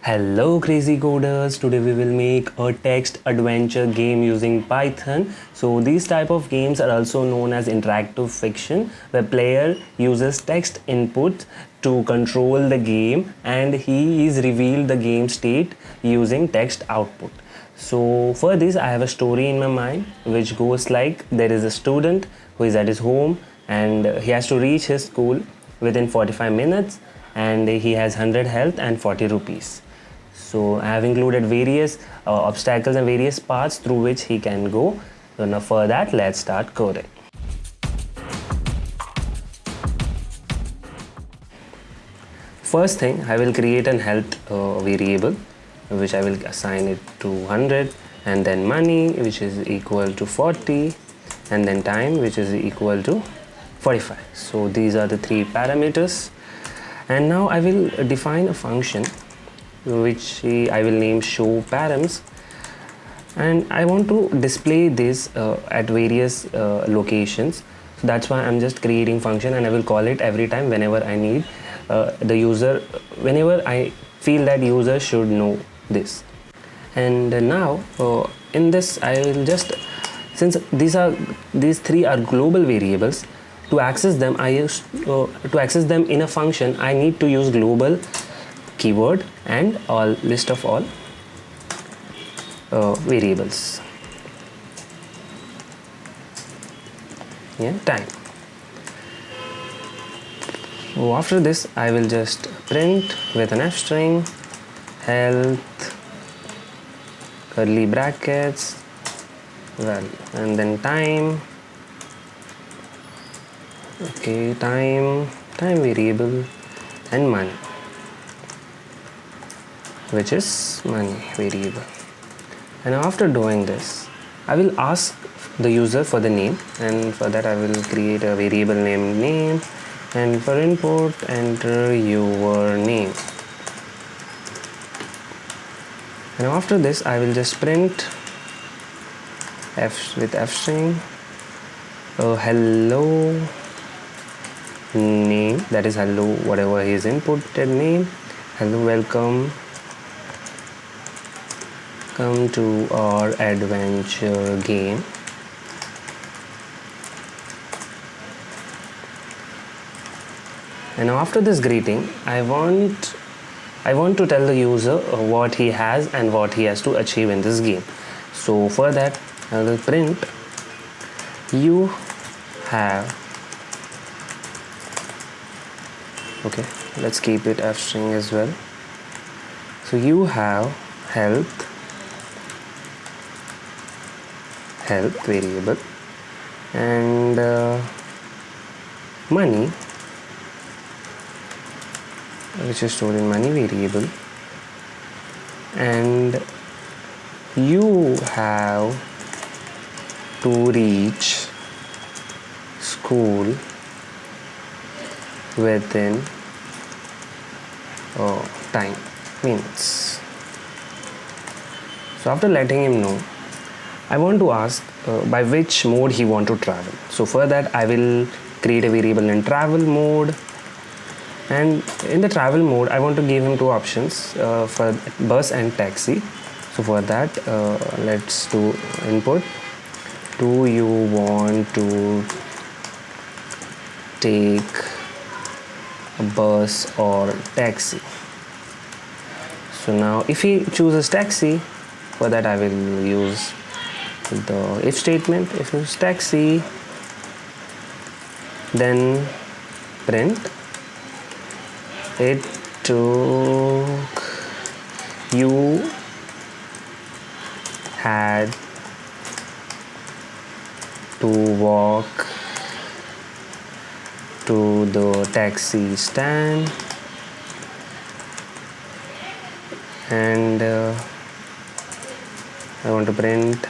Hello crazy coders, today we will make a text adventure game using Python. So these type of games are also known as interactive fiction, where player uses text input to control the game and he is revealed the game state using text output. So for this I have a story in my mind which goes like there is a student who is at his home and he has to reach his school within 45 minutes and he has 100 health and 40 rupees. So I have included various obstacles and various paths through which he can go. So now for that, let's start coding. First thing, I will create an health variable which I will assign it to 100, and then money which is equal to 40, and then time which is equal to 45. So these are the three parameters, and now I will define a function which I will name show params, and I want to display this at various locations. So that's why I'm just creating function, and I will call it every time whenever I need the user, whenever I feel that user should know this. And now in this I will just, since these three are global variables, to access them in a function I need to use global keyword and all list of all variables. Time. So after this I will just print with an f string health curly brackets value, and then time. Okay, time variable, and money which is money variable. And after doing this I will ask the user for the name, and for that I will create a variable named name, and for input enter your name. And after this I will just print with f string hello name, that is hello whatever his inputted name. Hello, welcome, come to our adventure game. And after this greeting I want to tell the user what he has and what he has to achieve in this game. So for that I will print you have, okay, let's keep it f string as well. So you have health variable, and money which is stored in money variable, and you have to reach school within time minutes. So after letting him know, I want to ask by which mode he want to travel. So for that I will create a variable in travel mode, and in the travel mode I want to give him two options for bus and taxi. So for that let's do input, do you want to take a bus or taxi? So now if he chooses taxi, for that I will use the if statement. If it's taxi, then print it took you had to walk to the taxi stand, and I want to print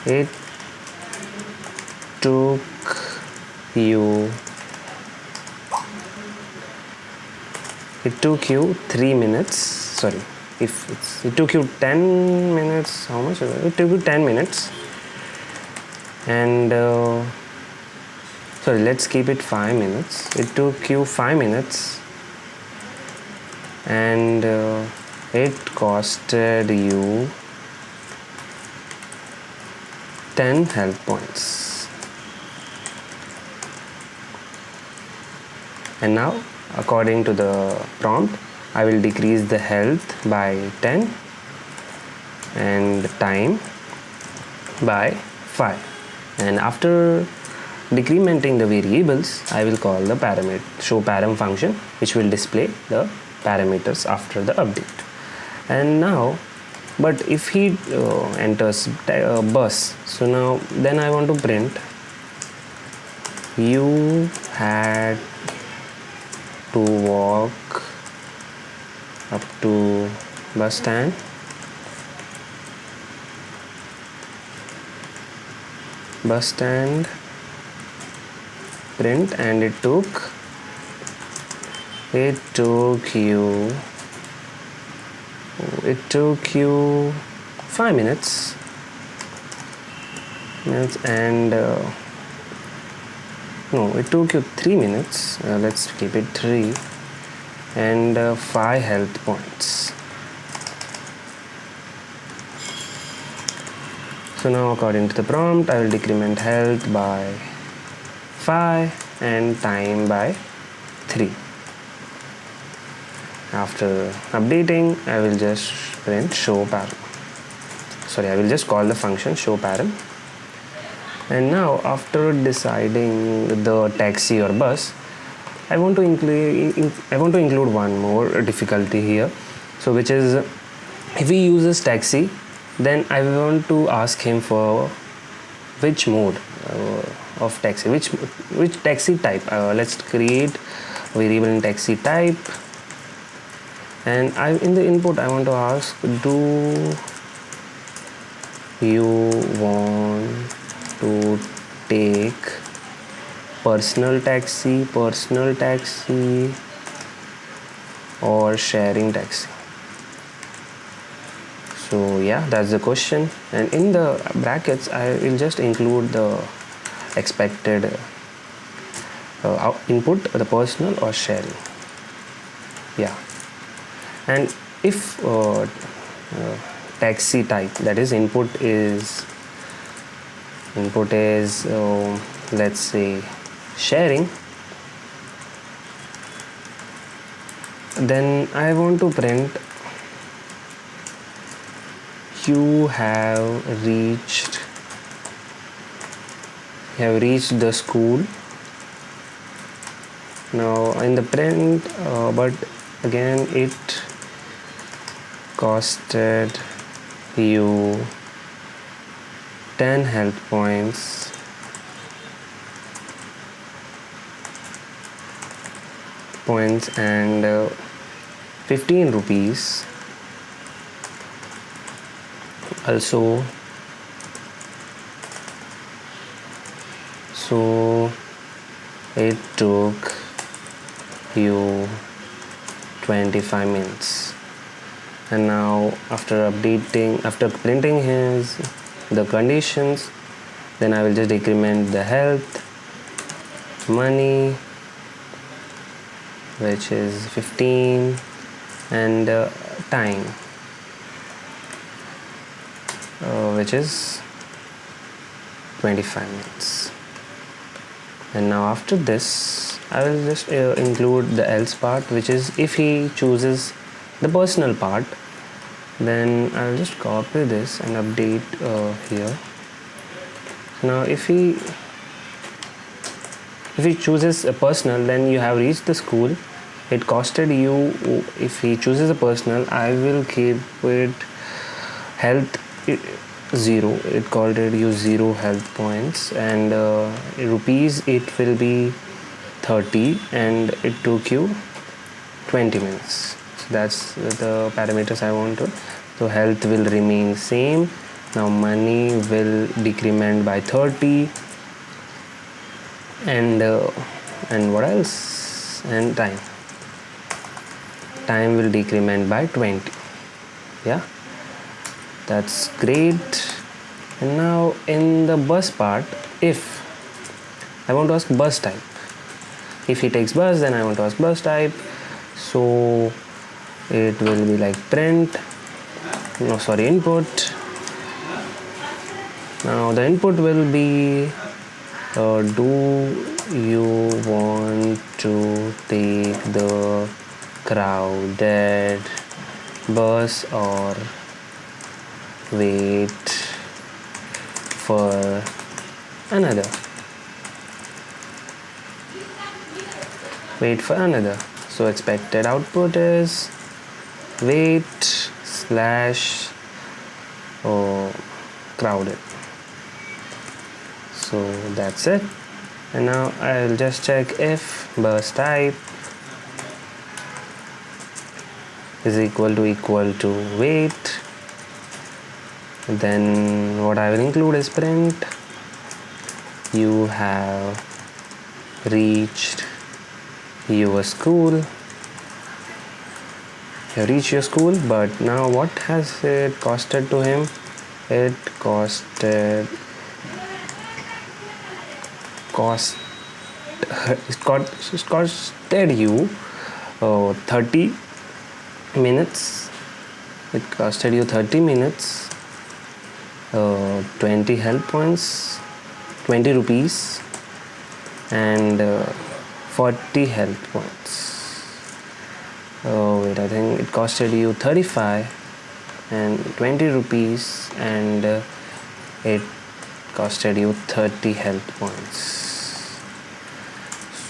it took you 3 minutes. Sorry, if it took you 10 minutes, how much? It took you 10 minutes, and sorry, let's keep it 5 minutes. It took you 5 minutes and it costed you 10 health points. And now, according to the prompt, I will decrease the health by 10 and time by 5. And after decrementing the variables, I will call the parameter show param function, which will display the parameters after the update. And now, but if he enters bus, so now then I want to print you had to walk up to bus stand print, and it took you 5 minutes and no, it took you 3 minutes. Let's keep it 3 and 5 health points. So now, according to the prompt, I will decrement health by 5 and time by 3. After updating, I will just print show param. I will just call the function show param. And now, after deciding the taxi or bus, I want to include one more difficulty here. So, which is, if he uses taxi, then I want to ask him for which mode of taxi, which taxi type. Let's create variable in taxi type, and in the input I want to ask, do you want to take personal taxi or sharing taxi? So yeah, that's the question, and in the brackets I will just include the expected input, the personal or sharing. Yeah, and if taxi type, that is input is let's say sharing, then I want to print you have reached the school. Now in the print, but again it costed you 10 health points and 15 rupees. Also, so it took you 25 minutes. And now after printing the conditions, then I will just decrement the health, money, which is 15, and time, which is 25 minutes. And now after this, I will just include the else part, which is if he chooses the personal part, then I will just copy this and update here. Now if he chooses a personal, then you have reached the school. It costed you, if he chooses a personal, I will keep it health 0. It called it you 0 health points, and rupees it will be 30, and it took you 20 minutes. So that's the parameters I want to. So health will remain same. Now money will decrement by 30, and what else? And time will decrement by 20. Yeah, that's great. And now in the bus part, if I want to ask bus type, if he takes bus, then I want to ask bus type. So it will be like print, input. Now the input will be do you want to take the crowded bus or wait for another? So expected output is wait slash crowded. So that's it. And now I'll just check if bus type is equal to wait. Then what I will include is print you have reached your school. You reach your school, but now what has it costed to him? It costed you 30 minutes. It costed you 30 minutes, 20 health points, 20 rupees, and 40 health points. I think it costed you 35 and 20 rupees, and it costed you 30 health points.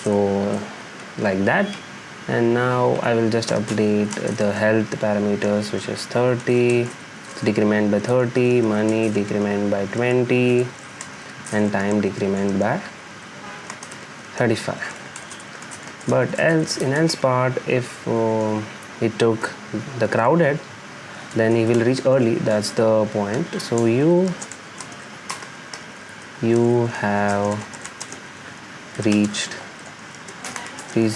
So like that. And now I will just update the health parameters, which is 30, decrement by 30, money decrement by 20, and time decrement by 35. But in else part, if he took the crowded, then he will reach early. That's the point. So you have reached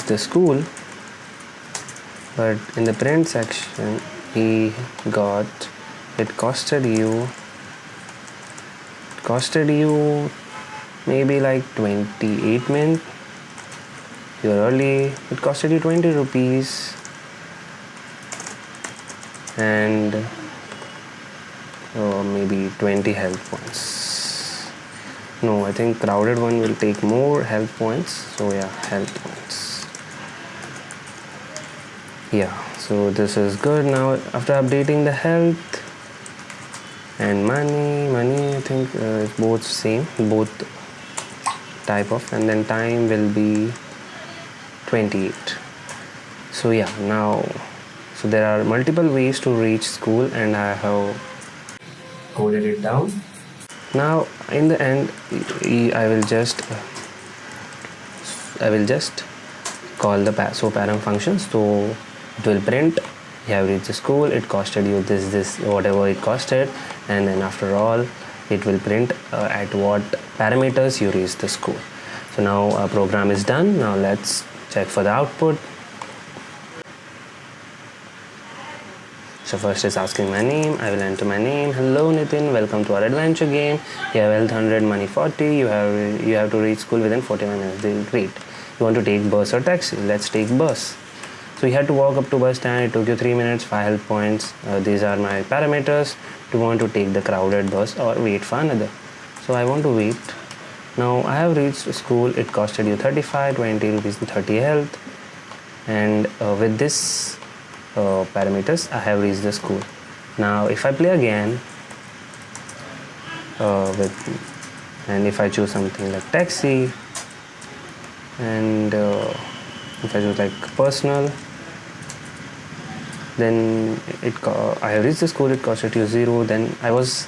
the school, but in the print section it costed you maybe like 28 minutes. You're early. It costed you 20 rupees and maybe 20 health points. No, I think crowded one will take more health points. So yeah, health points. Yeah, so this is good. Now after updating the health and money, I think it's both same, both type of, and then time will be 28. So yeah, so there are multiple ways to reach school, and I have coded it down. Now in the end, I will just call the param function. So it will print you have reached the school, it costed you this whatever it costed, and then after all it will print at what parameters you reached the school. So now our program is done. Now let's check for the output. So first is asking my name. I will enter my name. Hello Nitin, welcome to our adventure game. You have health 100, money 40. You have to reach school within 41 minutes. Great. You want to take bus or taxi? Let's take bus. So you had to walk up to bus stand. It took you 3 minutes, 5 health points. These are my parameters. Do you want to take the crowded bus or wait for another? So I want to wait. Now I have reached school. It costed you 35, 20 rupees, and 30 health. And with this parameters, I have reached the school. Now if I play again and if I choose something like taxi, and if I choose like personal, then I have reached the school. It costed you 0. Then I was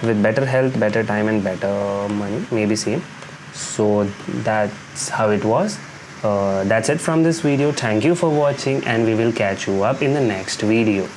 with better health, better time, and better money, maybe same. So that's how it was. That's it from this video. Thank you for watching, and we will catch you up in the next video.